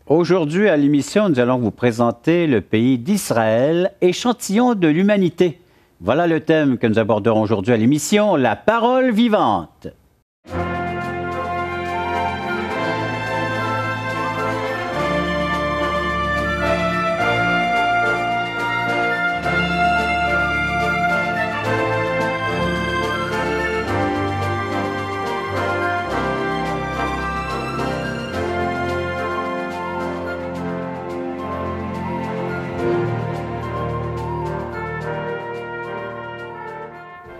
Aujourd'hui, à l'émission, nous allons vous présenter le pays d'Israël, échantillon de l'humanité. Voilà le thème que nous aborderons aujourd'hui à l'émission, la parole vivante.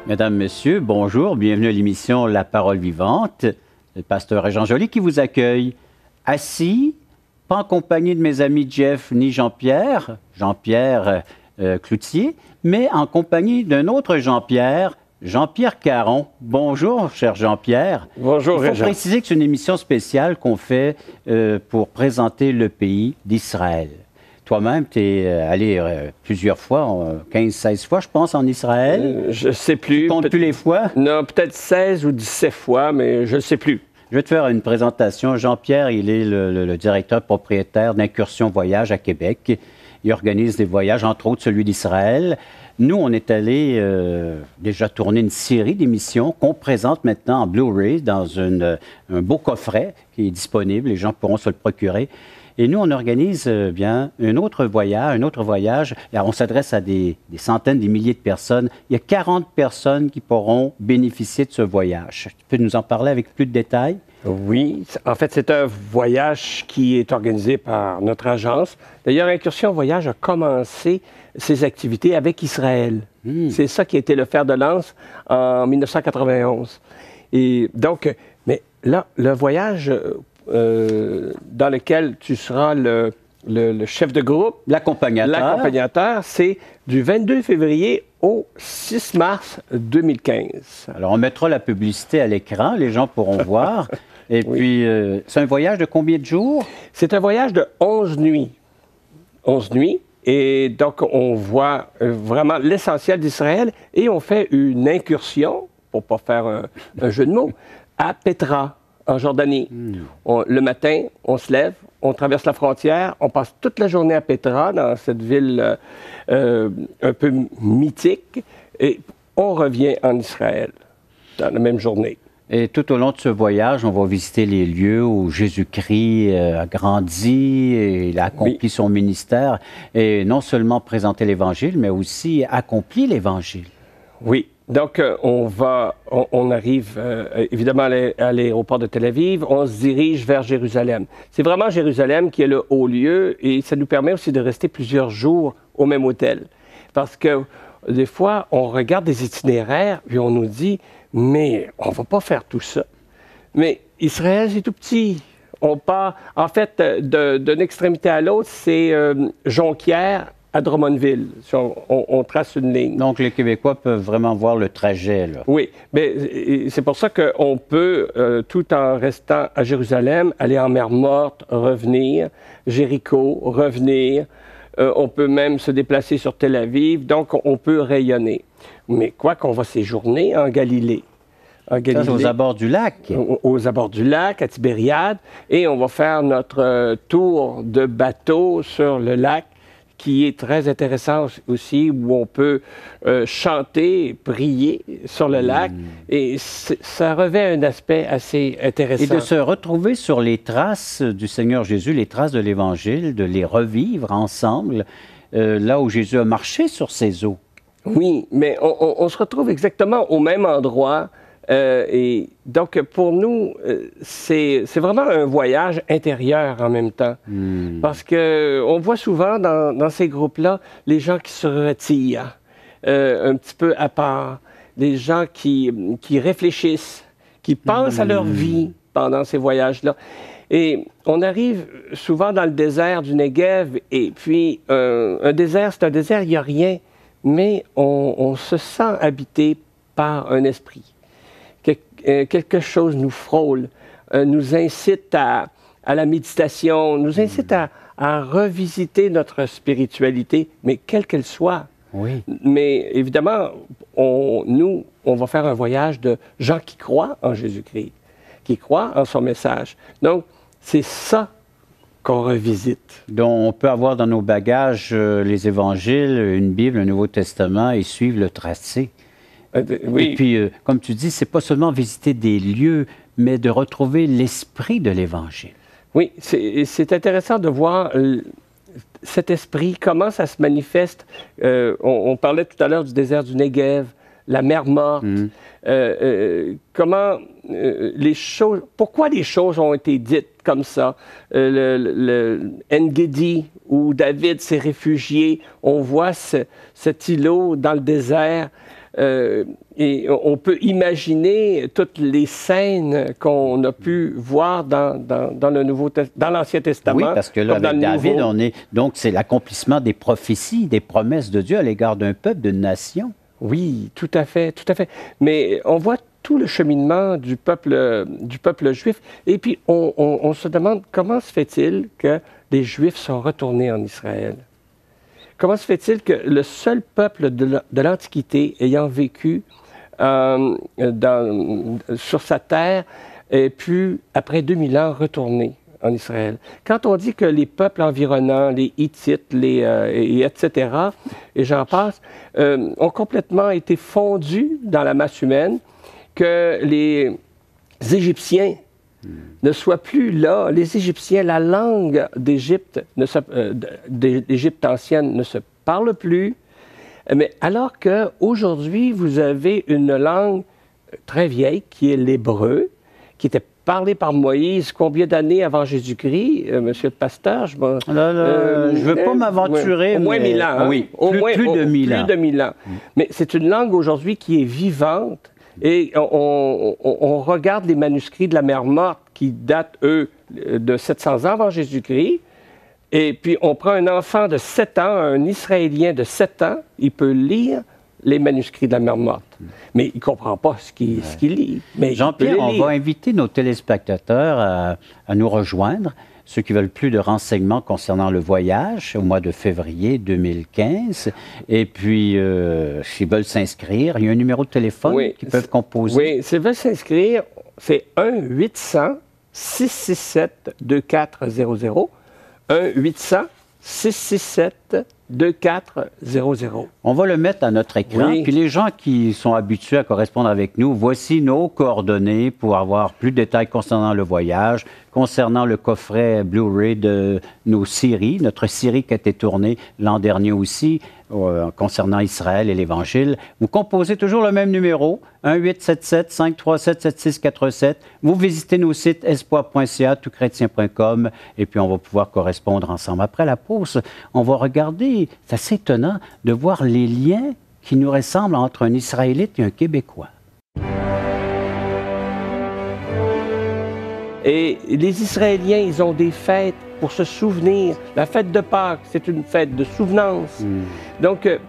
Mesdames, Messieurs, bonjour, bienvenue à l'émission La Parole Vivante. Le pasteur Jean Joly qui vous accueille. Assis, pas en compagnie de mes amis Jeff ni Jean-Pierre Cloutier, mais en compagnie d'un autre Jean-Pierre Caron. Bonjour, cher Jean-Pierre. Bonjour, Il faut préciser que c'est une émission spéciale qu'on fait pour présenter le pays d'Israël. Toi-même, tu es allé plusieurs fois, 15-16 fois, je pense, en Israël. Je ne sais plus. Tu comptes plus les fois? Non, peut-être 16 ou 17 fois, mais je ne sais plus. Je vais te faire une présentation. Jean-Pierre, il est le directeur propriétaire d'Incursion Voyage à Québec. Il organise des voyages, entre autres celui d'Israël. Nous, on est allé déjà tourner une série d'émissions qu'on présente maintenant en Blu-ray dans un beau coffret qui est disponible. Les gens pourront se le procurer. Et nous, on organise bien un autre voyage. Alors, on s'adresse à des centaines, des milliers de personnes. Il y a 40 personnes qui pourront bénéficier de ce voyage. Tu peux nous en parler avec plus de détails? Oui, en fait, c'est un voyage qui est organisé par notre agence. D'ailleurs, Incursion Voyage a commencé ses activités avec Israël. C'est ça qui a été le fer de lance en 1991. Et donc, mais là, le voyage dans lequel tu seras le chef de groupe. L'accompagnateur, c'est du 22 février au 6 mars 2015. Alors, on mettra la publicité à l'écran, les gens pourront voir. Et puis, c'est un voyage de combien de jours? C'est un voyage de 11 nuits. 11 nuits. Et donc, on voit vraiment l'essentiel d'Israël et on fait une incursion, pour ne pas faire un jeu de mots, à Petra, en Jordanie. Le matin, on se lève, on traverse la frontière, on passe toute la journée à Petra, dans cette ville un peu mythique, et on revient en Israël dans la même journée. Et tout au long de ce voyage, on va visiter les lieux où Jésus-Christ a grandi et il a accompli son ministère, et non seulement présenter l'Évangile, mais aussi accompli l'Évangile. Oui. Donc, on arrive évidemment à l'aéroport de Tel Aviv, on se dirige vers Jérusalem. C'est vraiment Jérusalem qui est le haut lieu et ça nous permet aussi de rester plusieurs jours au même hôtel. Parce que des fois, on regarde des itinéraires et on nous dit, mais on ne va pas faire tout ça. Mais Israël, c'est tout petit. On part, en fait, d'une extrémité à l'autre, c'est Jonquière à Drummondville, si on trace une ligne. Donc, les Québécois peuvent vraiment voir le trajet, là. Oui, mais c'est pour ça qu'on peut, tout en restant à Jérusalem, aller en mer Morte, revenir, Jéricho, revenir. On peut même se déplacer sur Tel Aviv, donc on peut rayonner. Mais quoi qu'on va séjourner en Galilée. Ça, c'est aux abords du lac. Aux abords du lac, à Tibériade, et on va faire notre tour de bateau sur le lac, qui est très intéressant aussi, où on peut chanter, prier sur le lac. Et ça revêt un aspect assez intéressant. Et de se retrouver sur les traces du Seigneur Jésus, les traces de l'Évangile, de les revivre ensemble, là où Jésus a marché sur ces eaux. Oui, mais on se retrouve exactement au même endroit. Et donc, pour nous, c'est vraiment un voyage intérieur en même temps. Parce qu'on voit souvent dans ces groupes-là les gens qui se retirent un petit peu à part, les gens qui réfléchissent, qui pensent à leur vie pendant ces voyages-là. Et on arrive souvent dans le désert du Negev, et puis un désert, c'est un désert, il n'y a rien, mais on se sent habité par un esprit. Quelque chose nous frôle, nous incite à la méditation, nous incite à revisiter notre spiritualité, mais quelle qu'elle soit. Oui. Mais évidemment, on va faire un voyage de gens qui croient en Jésus-Christ, qui croient en son message. Donc, c'est ça qu'on revisite. Donc, on peut avoir dans nos bagages les évangiles, une Bible, un Nouveau Testament et suivre le tracé. Oui. Et puis, comme tu dis, c'est pas seulement visiter des lieux, mais de retrouver l'esprit de l'Évangile. Oui, c'est intéressant de voir cet esprit, comment ça se manifeste. On parlait tout à l'heure du désert du Negev, la mer morte, comment les choses, pourquoi les choses ont été dites comme ça. Le En-Gedi, où David s'est réfugié, on voit cet îlot dans le désert. Et on peut imaginer toutes les scènes qu'on a pu voir dans l'Ancien Testament. Oui, parce que là, avec David, donc c'est l'accomplissement des prophéties, des promesses de Dieu à l'égard d'un peuple, d'une nation. Oui, tout à fait, tout à fait. Mais on voit tout le cheminement du peuple juif. Et puis, on se demande comment se fait-il que les Juifs sont retournés en Israël? Comment se fait-il que le seul peuple de l'Antiquité ayant vécu sur sa terre ait pu, après 2000 ans, retourner en Israël? Quand on dit que les peuples environnants, les Hittites, etc., et j'en passe, ont complètement été fondus dans la masse humaine, que les Égyptiens ne soient plus là. Les Égyptiens, la langue d'Égypte ancienne ne se parle plus. Mais alors qu'aujourd'hui, vous avez une langue très vieille qui est l'hébreu, qui était parlée par Moïse combien d'années avant Jésus-Christ, monsieur le pasteur? Je ne veux pas m'aventurer. Au moins 1000 ans. Hein? Oui, plus de 1000 ans. Plus de 1000 ans. Mais c'est une langue aujourd'hui qui est vivante. Et on regarde les manuscrits de la mer Morte qui datent, eux, de 700 ans avant Jésus-Christ. Et puis, on prend un enfant de 7 ans, un Israélien de 7 ans, il peut lire les manuscrits de la mer Morte. Mais il ne comprend pas ce qu'il lit. Jean-Pierre, on va inviter nos téléspectateurs à nous rejoindre. Ceux qui veulent plus de renseignements concernant le voyage au mois de février 2015. Et puis, s'ils veulent s'inscrire, il y a un numéro de téléphone qu'ils peuvent composer. Oui, s'ils veulent s'inscrire, c'est 1-800-667-2400. 1-800-667-2400. On va le mettre à notre écran. Oui. Puis les gens qui sont habitués à correspondre avec nous, voici nos coordonnées pour avoir plus de détails concernant le voyage, concernant le coffret Blu-ray de nos séries, notre série qui a été tournée l'an dernier aussi, concernant Israël et l'Évangile. Vous composez toujours le même numéro, 1-877-537-7647. Vous visitez nos sites espoir.ca, toutchrétien.com, et puis on va pouvoir correspondre ensemble. Après la pause, on va regarder, c'est assez étonnant de voir les liens qui nous ressemblent entre un Israélite et un Québécois. Et les Israéliens, ils ont des fêtes pour se souvenir. La fête de Pâques, c'est une fête de souvenance. Donc, et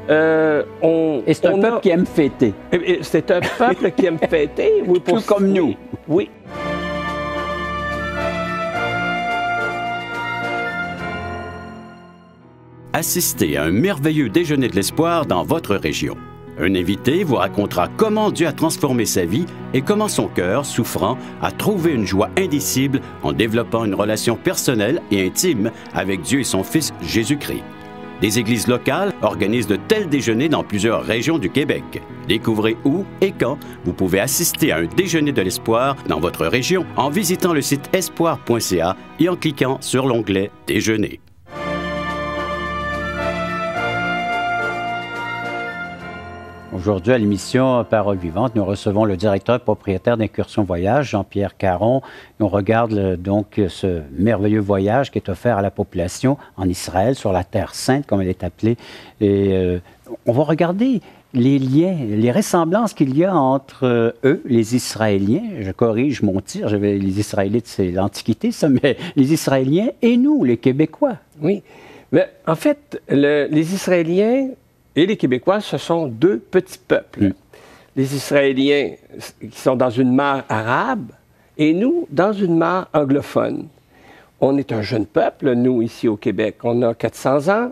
c'est un peuple qui aime fêter. C'est un peuple qui aime fêter. Oui, tout comme nous. Oui. Assistez à un merveilleux déjeuner de l'espoir dans votre région. Un invité vous racontera comment Dieu a transformé sa vie et comment son cœur, souffrant, a trouvé une joie indicible en développant une relation personnelle et intime avec Dieu et son Fils Jésus-Christ. Des églises locales organisent de tels déjeuners dans plusieurs régions du Québec. Découvrez où et quand vous pouvez assister à un déjeuner de l'espoir dans votre région en visitant le site espoir.ca et en cliquant sur l'onglet « Déjeuner ». Aujourd'hui, à l'émission Parole vivante, nous recevons le directeur propriétaire d'Incursion Voyage, Jean-Pierre Caron. On regarde donc ce merveilleux voyage qui est offert à la population en Israël, sur la Terre Sainte, comme elle est appelée. Et on va regarder les liens, les ressemblances qu'il y a entre eux, les Israéliens. Je corrige mon tir, les Israélites, c'est l'Antiquité, ça, mais les Israéliens et nous, les Québécois. Oui. Mais en fait, les Israéliens et les Québécois, ce sont deux petits peuples. Les Israéliens qui sont dans une mare arabe et nous, dans une mare anglophone. On est un jeune peuple, nous, ici au Québec. On a 400 ans,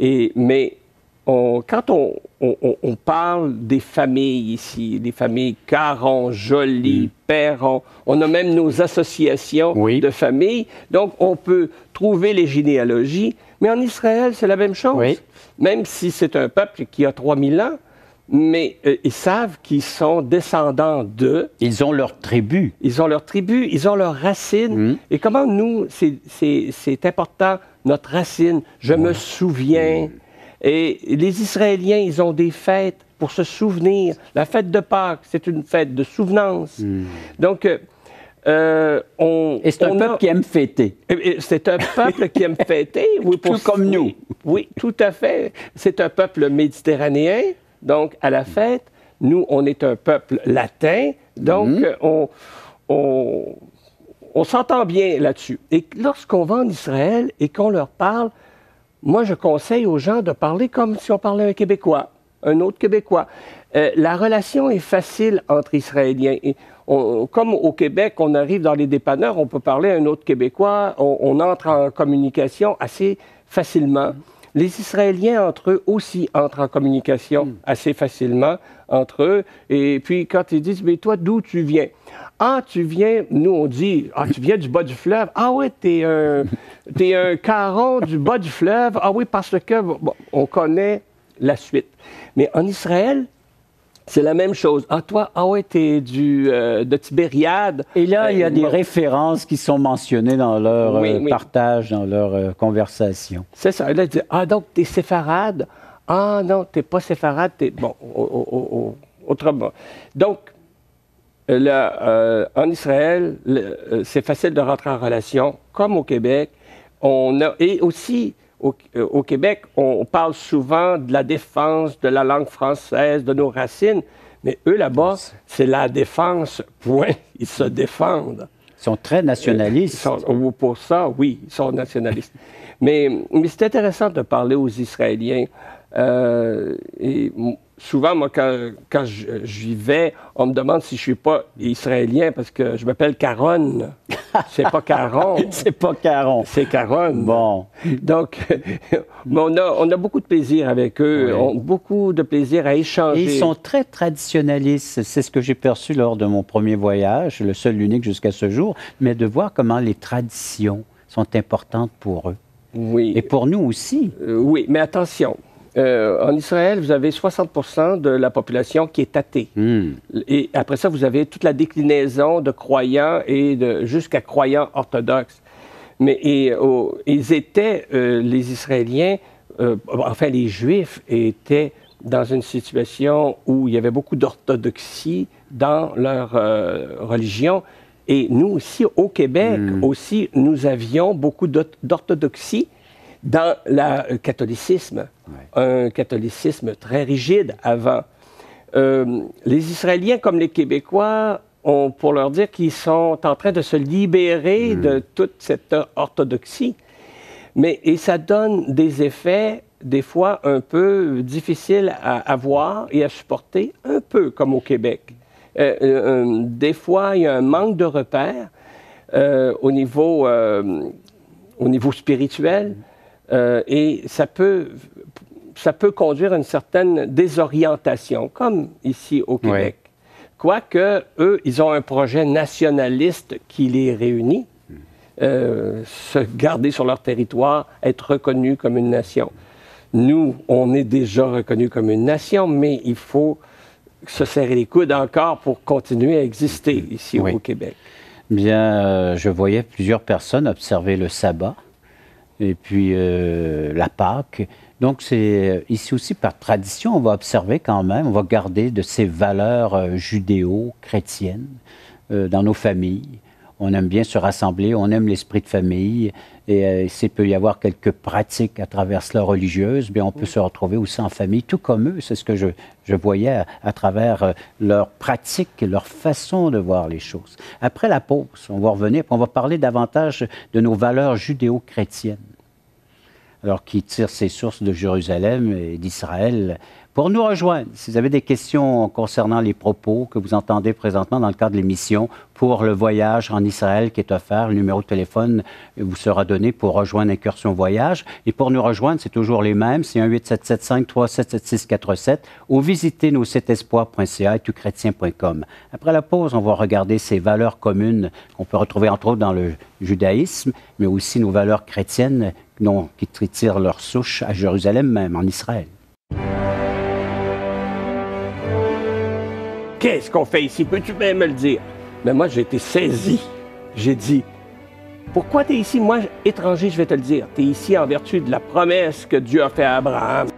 mais quand on parle des familles ici, des familles Caron, Joly, Perron, on a même nos associations de familles, donc on peut trouver les généalogies, mais en Israël, c'est la même chose. Oui. Même si c'est un peuple qui a 3000 ans, mais ils savent qu'ils sont descendants d'eux. Ils ont leur tribu. Ils ont leur tribu, ils ont leurs racines. Et comment nous, c'est important, notre racine. Je me souviens. Et les Israéliens, ils ont des fêtes pour se souvenir. La fête de Pâques, c'est une fête de souvenance. Donc, et c'est un peuple qui aime fêter. C'est un peuple qui aime fêter. Oui, tout comme nous. Oui, tout à fait. C'est un peuple méditerranéen. Donc, à la fête, nous, on est un peuple latin. Donc, on s'entend bien là-dessus. Et lorsqu'on va en Israël et qu'on leur parle, moi, je conseille aux gens de parler comme si on parlait un Québécois, un autre Québécois. La relation est facile entre Israéliens. Et comme au Québec, on arrive dans les dépanneurs, on peut parler à un autre Québécois, on entre en communication assez facilement. Les Israéliens, entre eux, aussi entrent en communication assez facilement entre eux. Et puis, quand ils disent, mais toi, d'où tu viens? Ah, tu viens, nous, on dit, ah, tu viens du bas du fleuve. Ah oui, t'es un Caron du bas du fleuve. Ah oui, parce que, bon, on connaît la suite. Mais en Israël, c'est la même chose. Ah, toi, ah ouais, t'es de Tibériade. Et là, il y a des références qui sont mentionnées dans leur partage, dans leur conversation. C'est ça. Là, il dit, ah, donc, t'es séfarade. Ah, non, t'es pas séfarade. T'es... Bon, autrement. Donc, là, en Israël, c'est facile de rentrer en relation, comme au Québec. Et aussi... Au Québec, on parle souvent de la défense de la langue française, de nos racines, mais eux, là-bas, c'est la défense, point. Ils se défendent. Ils sont très nationalistes. Pour ça, oui, ils sont nationalistes. mais c'est intéressant de parler aux Israéliens. Et souvent, moi, quand j'y vais, on me demande si je ne suis pas israélien parce que je m'appelle Caron. C'est pas Caron. C'est pas Caron. C'est Caron. Bon. Donc, on a beaucoup de plaisir avec eux, beaucoup de plaisir à échanger. Et ils sont très traditionnalistes. C'est ce que j'ai perçu lors de mon premier voyage, le seul, l'unique jusqu'à ce jour, mais de voir comment les traditions sont importantes pour eux. Oui. Et pour nous aussi. Oui, mais attention. En Israël, vous avez 60% de la population qui est athée. Et après ça, vous avez toute la déclinaison de croyants et jusqu'à croyants orthodoxes. Mais ils étaient, les Israéliens, enfin les Juifs étaient dans une situation où il y avait beaucoup d'orthodoxie dans leur religion. Et nous aussi, au Québec, aussi, nous avions beaucoup d'orthodoxie dans le catholicisme, un catholicisme très rigide avant. Les Israéliens, comme les Québécois, ont pour leur dire qu'ils sont en train de se libérer de toute cette orthodoxie. Et ça donne des effets, des fois, un peu difficiles à voir et à supporter, un peu comme au Québec. Des fois, il y a un manque de repères au niveau spirituel. Et ça peut conduire à une certaine désorientation, comme ici au Québec. Quoique, eux, ils ont un projet nationaliste qui les réunit, se garder sur leur territoire, être reconnus comme une nation. Nous, on est déjà reconnus comme une nation, mais il faut se serrer les coudes encore pour continuer à exister ici au Québec. Bien, je voyais plusieurs personnes observer le sabbat. Et puis la Pâque. Donc, c'est ici aussi, par tradition, on va observer quand même, on va garder de ces valeurs judéo-chrétiennes dans nos familles. On aime bien se rassembler, on aime l'esprit de famille. Et s'il peut y avoir quelques pratiques à travers cela religieuse, bien, on peut se retrouver aussi en famille, tout comme eux. C'est ce que je voyais à travers leurs pratiques, leur façon de voir les choses. Après la pause, on va revenir, puis on va parler davantage de nos valeurs judéo-chrétiennes. Alors, qui tire ses sources de Jérusalem et d'Israël Pour nous rejoindre, si vous avez des questions concernant les propos que vous entendez présentement dans le cadre de l'émission pour le voyage en Israël qui est offert, le numéro de téléphone vous sera donné pour rejoindre Incursion Voyage. Et pour nous rejoindre, c'est toujours les mêmes, c'est 1-877-537-7647 ou visitez nos sites espoir.ca et touchrétien.com. Après la pause, on va regarder ces valeurs communes qu'on peut retrouver entre autres dans le judaïsme, mais aussi nos valeurs chrétiennes qui tirent leur souche à Jérusalem même, en Israël. Qu'est-ce qu'on fait ici? Peux-tu bien me le dire? Mais moi, j'ai été saisi. J'ai dit, pourquoi tu es ici? Moi, étranger, je vais te le dire. Tu es ici en vertu de la promesse que Dieu a faite à Abraham.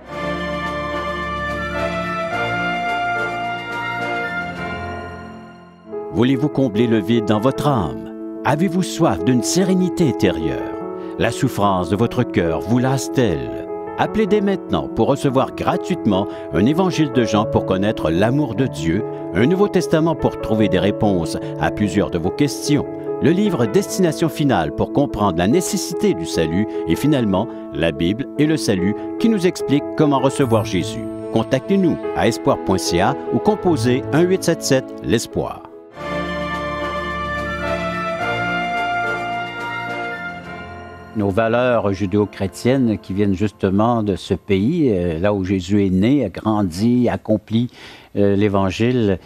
Voulez-vous combler le vide dans votre âme? Avez-vous soif d'une sérénité intérieure? La souffrance de votre cœur vous lasse-t-elle? Appelez dès maintenant pour recevoir gratuitement un évangile de Jean pour connaître l'amour de Dieu, un Nouveau Testament pour trouver des réponses à plusieurs de vos questions, le livre Destination finale pour comprendre la nécessité du salut et finalement la Bible et le salut qui nous explique comment recevoir Jésus. Contactez-nous à espoir.ca ou composez 1-877-l'Espoir. Nos valeurs judéo-chrétiennes qui viennent justement de ce pays, là où Jésus est né, a grandi, accompli l'Évangile.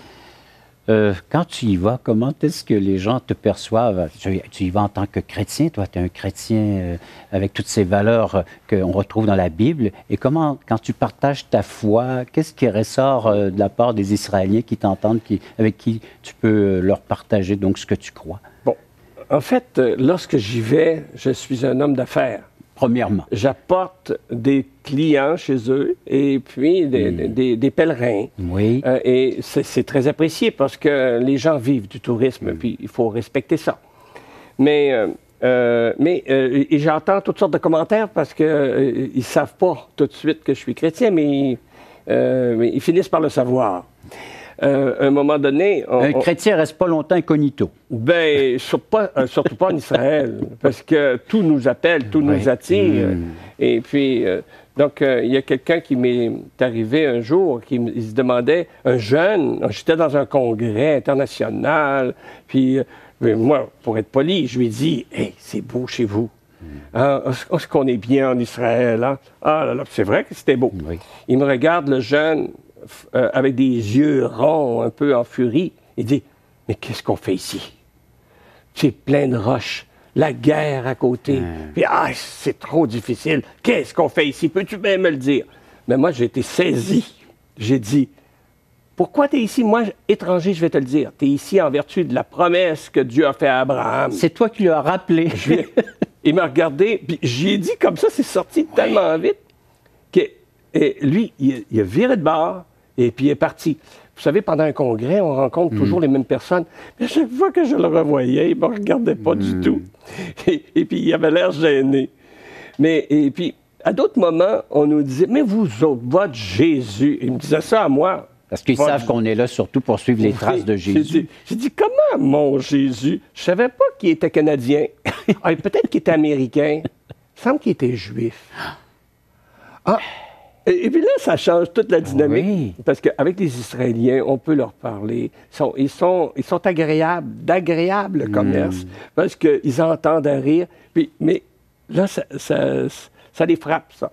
Quand tu y vas, comment est-ce que les gens te perçoivent? Tu y vas en tant que chrétien, toi, tu es un chrétien avec toutes ces valeurs qu'on retrouve dans la Bible. Et comment, quand tu partages ta foi, qu'est-ce qui ressort de la part des Israéliens qui t'entendent, avec qui tu peux leur partager donc ce que tu crois? Bon. En fait, lorsque j'y vais, je suis un homme d'affaires. Premièrement. J'apporte des clients chez eux et puis des pèlerins. Oui. Et c'est très apprécié parce que les gens vivent du tourisme, puis il faut respecter ça. Mais j'entends toutes sortes de commentaires parce qu'ils ne savent pas tout de suite que je suis chrétien, mais ils finissent par le savoir. À un moment donné... Un chrétien ne reste pas longtemps incognito. Ben, surtout pas en Israël, parce que tout nous appelle, tout nous attire. Et puis, donc, il y a quelqu'un qui m'est arrivé un jour, il se demandait, un jeune, j'étais dans un congrès international, puis moi, pour être poli, je lui ai dit, « Hey, c'est beau chez vous. Hein? Est-ce qu'on est bien en Israël? Hein? » Ah là là, c'est vrai que c'était beau. Oui. Il me regarde, le jeune, avec des yeux ronds, un peu en furie. Il dit, « Mais qu'est-ce qu'on fait ici? C'est plein de roches, la guerre à côté. Puis, c'est trop difficile. Qu'est-ce qu'on fait ici? Peux-tu bien me le dire? » Mais moi, j'ai été saisi. J'ai dit, « Pourquoi tu es ici? Moi, étranger, je vais te le dire. Tu es ici en vertu de la promesse que Dieu a faite à Abraham. » C'est toi qui lui as rappelé. Il m'a regardé, puis j'ai dit comme ça, c'est sorti tellement vite que lui, il a viré de bord. Et puis, il est parti. Vous savez, pendant un congrès, on rencontre toujours les mêmes personnes. Mais à chaque fois que je le revoyais, il ne me regardait pas du tout. Et puis, il avait l'air gêné. Et puis, à d'autres moments, on nous disait, « Mais vous autres, votre Jésus... » Il me disait ça à moi. Parce qu'ils savent qu'on est là surtout pour suivre les traces de Jésus. J'ai dit, comment mon Jésus? Je ne savais pas qu'il était Canadien. Peut-être qu'il était Américain. Il me semble qu'il était Juif. Ah! Et puis là, ça change toute la dynamique. Oui. Parce qu'avec les Israéliens, on peut leur parler. Ils sont agréables, d'agréable commerce, parce qu'ils entendent à rire. Mais là, ça les frappe, ça.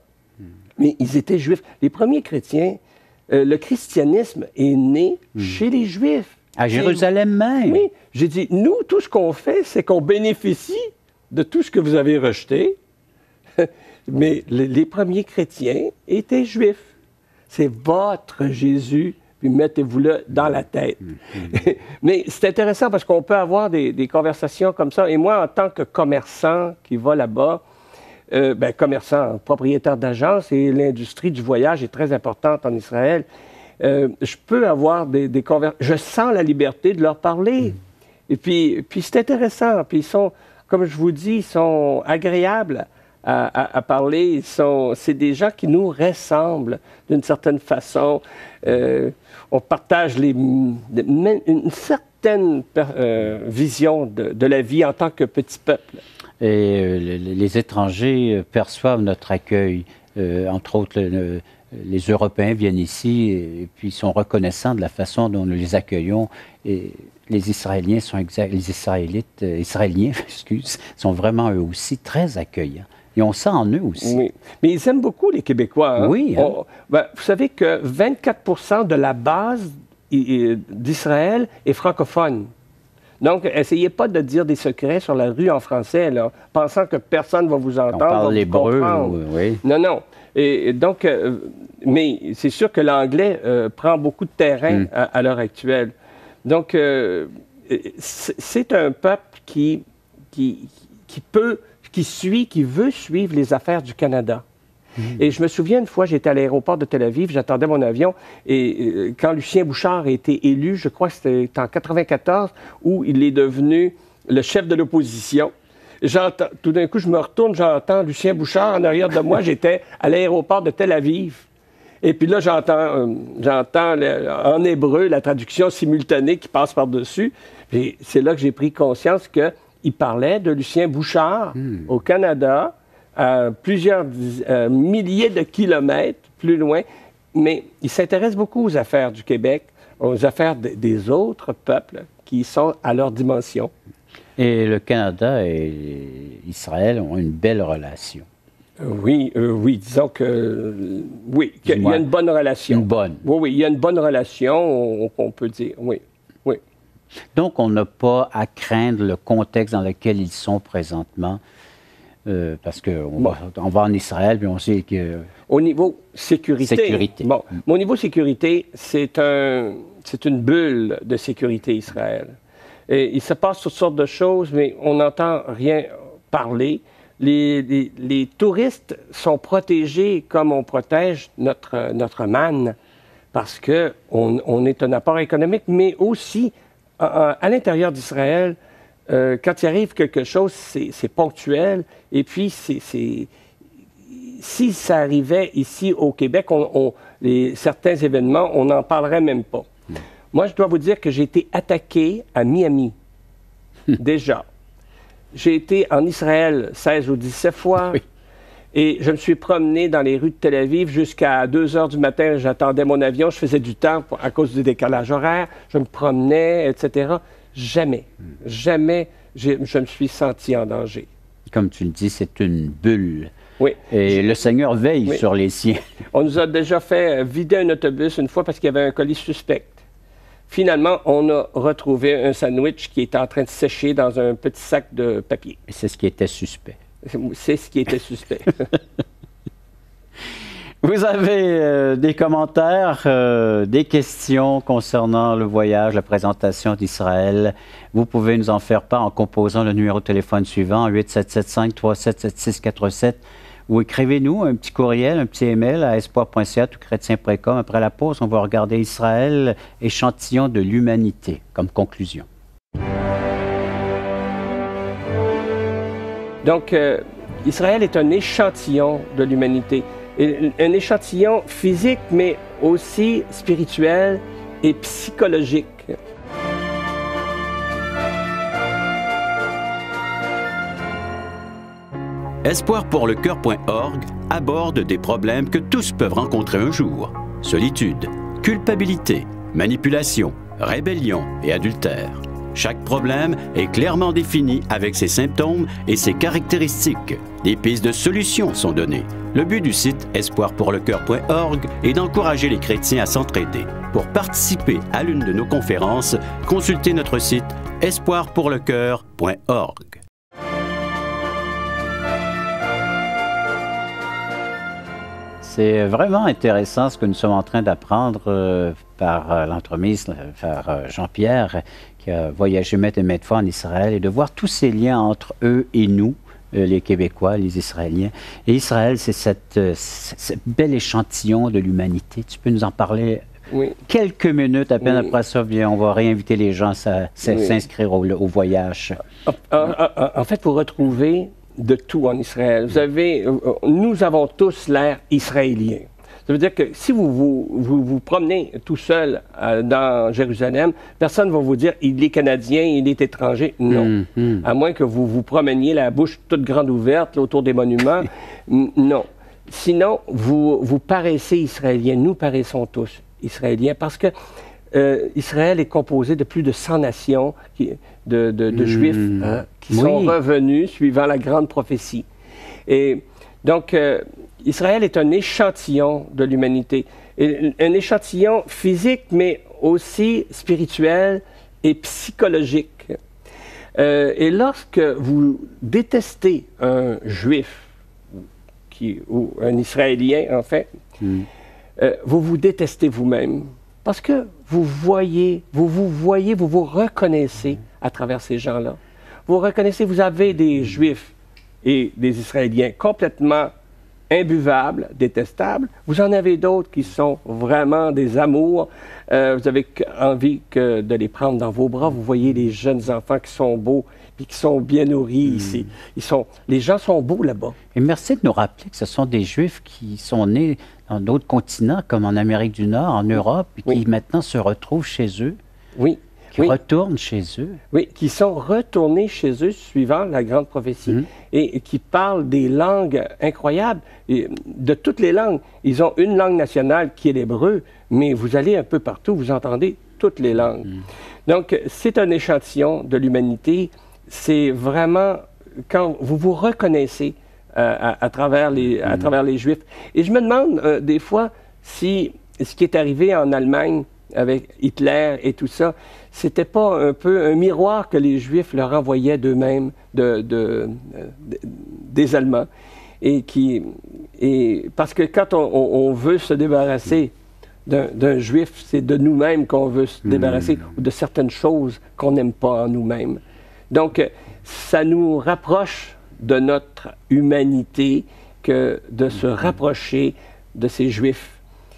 Mais ils étaient juifs. Les premiers chrétiens, le christianisme est né chez les Juifs. À Jérusalem même. Oui. J'ai dit, nous, tout ce qu'on fait, c'est qu'on bénéficie de tout ce que vous avez rejeté. Mais les premiers chrétiens étaient juifs. C'est votre Jésus, puis mettez-vous-le dans la tête. Mais c'est intéressant parce qu'on peut avoir des conversations comme ça. Et moi, en tant que commerçant qui va là-bas, commerçant, propriétaire d'agence, et l'industrie du voyage est très importante en Israël, je peux avoir des conversations. Je sens la liberté de leur parler. Et puis c'est intéressant. Puis ils sont, comme je vous dis, ils sont agréables à parler. C'est des gens qui nous ressemblent d'une certaine façon. On partage une certaine vision de la vie en tant que petit peuple. Et les étrangers perçoivent notre accueil, entre autres les Européens viennent ici et puis sont reconnaissants de la façon dont nous les accueillons. Et les Israéliens Israéliens, excuse, sont vraiment eux aussi très accueillants. Et on sent en eux aussi. Oui. Mais ils aiment beaucoup les Québécois. Hein? Oui. Hein? Vous savez que 24% de la base d'Israël est francophone. Donc, essayez pas de dire des secrets sur la rue en français, là, pensant que personne ne va vous entendre. On parle l'hébreu, oui. Non, non. Et donc, mais c'est sûr que l'anglais prend beaucoup de terrain à l'heure actuelle. Donc, c'est un peuple qui veut suivre les affaires du Canada. Et je me souviens, une fois, j'étais à l'aéroport de Tel Aviv, j'attendais mon avion, et quand Lucien Bouchard a été élu, je crois que c'était en 1994, où il est devenu le chef de l'opposition, tout d'un coup, je me retourne, j'entends Lucien Bouchard en arrière de moi, j'étais à l'aéroport de Tel Aviv. Et puis là, j'entends en hébreu la traduction simultanée qui passe par-dessus. Et c'est là que j'ai pris conscience qu'il parlait de Lucien Bouchard au Canada, à plusieurs milliers de kilomètres plus loin, mais il s'intéresse beaucoup aux affaires du Québec, aux affaires des autres peuples qui sont à leur dimension. Et le Canada et Israël ont une belle relation. Oui, disons que oui, qu'il y a une bonne relation. Une bonne. Oui, il y a une bonne relation, on peut dire, oui. Donc, on n'a pas à craindre le contexte dans lequel ils sont présentement. Parce qu'on va en Israël, puis on sait que... Au niveau sécurité. Bon, mais au niveau sécurité, c'est une bulle de sécurité, Israël. Et il se passe toutes sortes de choses, mais on n'entend rien parler. Les touristes sont protégés comme on protège notre manne, parce qu'on est un apport économique, mais aussi, à l'intérieur d'Israël, quand il arrive quelque chose, c'est ponctuel. Et puis, si ça arrivait ici au Québec, certains événements, on n'en parlerait même pas. Moi, je dois vous dire que j'ai été attaqué à Miami, déjà. J'ai été en Israël 16 ou 17 fois. Oui. Et je me suis promené dans les rues de Tel Aviv jusqu'à 2 heures du matin. J'attendais mon avion, je faisais du temps à cause du décalage horaire. Je me promenais, etc. Jamais je me suis senti en danger. Comme tu le dis, c'est une bulle. Oui. Et le Seigneur veille sur les siens. On nous a déjà fait vider un autobus une fois parce qu'il y avait un colis suspect. Finalement, on a retrouvé un sandwich qui était en train de sécher dans un petit sac de papier. Et c'est ce qui était suspect. C'est ce qui était suspect. Vous avez des commentaires, des questions concernant le voyage, la présentation d'Israël. Vous pouvez nous en faire part en composant le numéro de téléphone suivant, 8775-377647, ou écrivez-nous un petit courriel, un petit email à espoir.ca ou chrétien.com. Après la pause, on va regarder Israël, échantillon de l'humanité, comme conclusion. Donc, Israël est un échantillon de l'humanité. Un échantillon physique, mais aussi spirituel et psychologique. Espoirpourlecoeur.org aborde des problèmes que tous peuvent rencontrer un jour. Solitude, culpabilité, manipulation, rébellion et adultère. Chaque problème est clairement défini avec ses symptômes et ses caractéristiques. Des pistes de solutions sont données. Le but du site espoirpourlecoeur.org est d'encourager les chrétiens à s'entraider. Pour participer à l'une de nos conférences, consultez notre site espoirpourlecoeur.org. C'est vraiment intéressant ce que nous sommes en train d'apprendre par l'entremise, par Jean-Pierre, qui a voyagé maintes et maintes fois en Israël, et de voir tous ces liens entre eux et nous, les Québécois, les Israéliens. Et Israël, c'est ce bel échantillon de l'humanité. Tu peux nous en parler quelques minutes, à peine après ça, bien, on va réinviter les gens à s'inscrire au voyage. En fait, vous retrouvez de tout en Israël. Nous avons tous l'air israélien. Ça veut dire que si vous promenez tout seul dans Jérusalem, personne ne va vous dire « il est Canadien, il est étranger ». Non. À moins que vous vous promeniez la bouche toute grande ouverte là, autour des monuments. Non. Sinon, vous paraissez Israélien. Nous paraissons tous Israéliens parce que Israël est composé de plus de 100 nations de Juifs qui sont revenus suivant la grande prophétie. Et donc, Israël est un échantillon de l'humanité. Un échantillon physique, mais aussi spirituel et psychologique. Et lorsque vous détestez un Juif, ou un Israélien, en fait, vous vous détestez vous-même parce que vous vous reconnaissez à travers ces gens-là. Vous reconnaissez, vous avez des Juifs et des Israéliens complètement imbuvables, détestables. Vous en avez d'autres qui sont vraiment des amours. Vous avez envie de les prendre dans vos bras. Vous voyez les jeunes enfants qui sont beaux puis qui sont bien nourris ici. Les gens sont beaux là-bas. Et merci de nous rappeler que ce sont des Juifs qui sont nés dans d'autres continents, comme en Amérique du Nord, en Europe, et qui maintenant se retrouvent chez eux. Oui. Qui retournent chez eux. Oui, qui sont retournés chez eux suivant la grande prophétie et qui parlent des langues incroyables, de toutes les langues. Ils ont une langue nationale qui est l'hébreu, mais vous allez un peu partout, vous entendez toutes les langues. Donc, c'est un échantillon de l'humanité. C'est vraiment quand vous vous reconnaissez à travers les Juifs. Et je me demande des fois si ce qui est arrivé en Allemagne avec Hitler et tout ça, c'était pas un peu un miroir que les Juifs leur envoyaient d'eux-mêmes, des Allemands. Parce que quand on veut se débarrasser d'un Juif, c'est de nous-mêmes qu'on veut se débarrasser, ou de certaines choses qu'on n'aime pas en nous-mêmes. Donc, ça nous rapproche de notre humanité que de se rapprocher de ces Juifs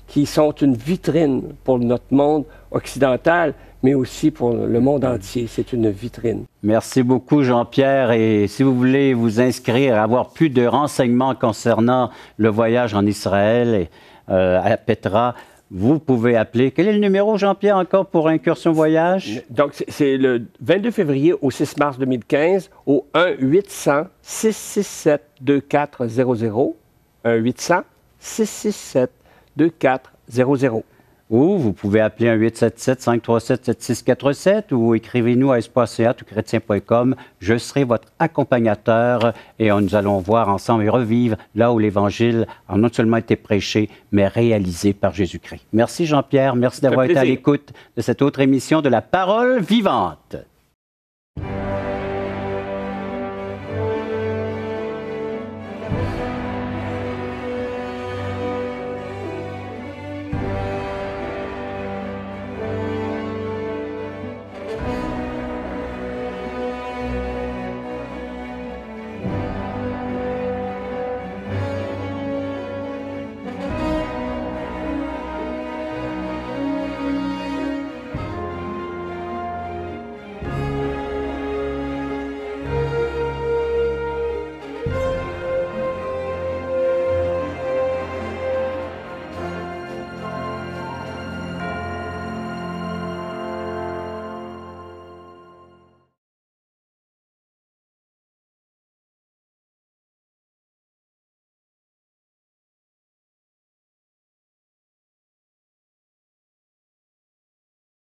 qui sont une vitrine pour notre monde occidental, mais aussi pour le monde entier. C'est une vitrine. Merci beaucoup, Jean-Pierre. Et si vous voulez vous inscrire, avoir plus de renseignements concernant le voyage en Israël et à Petra, vous pouvez appeler. Quel est le numéro, Jean-Pierre, encore pour Incursion Voyage? Donc, c'est le 22 février au 6 mars 2015 au 1-800-667-2400. 1-800-667-2400. Ou vous pouvez appeler un 877-537-7647 ou écrivez-nous à espoirca-chrétien.com. Je serai votre accompagnateur et nous allons voir ensemble et revivre là où l'Évangile a non seulement été prêché, mais réalisé par Jésus-Christ. Merci Jean-Pierre, merci d'avoir été à l'écoute de cette autre émission de La Parole vivante.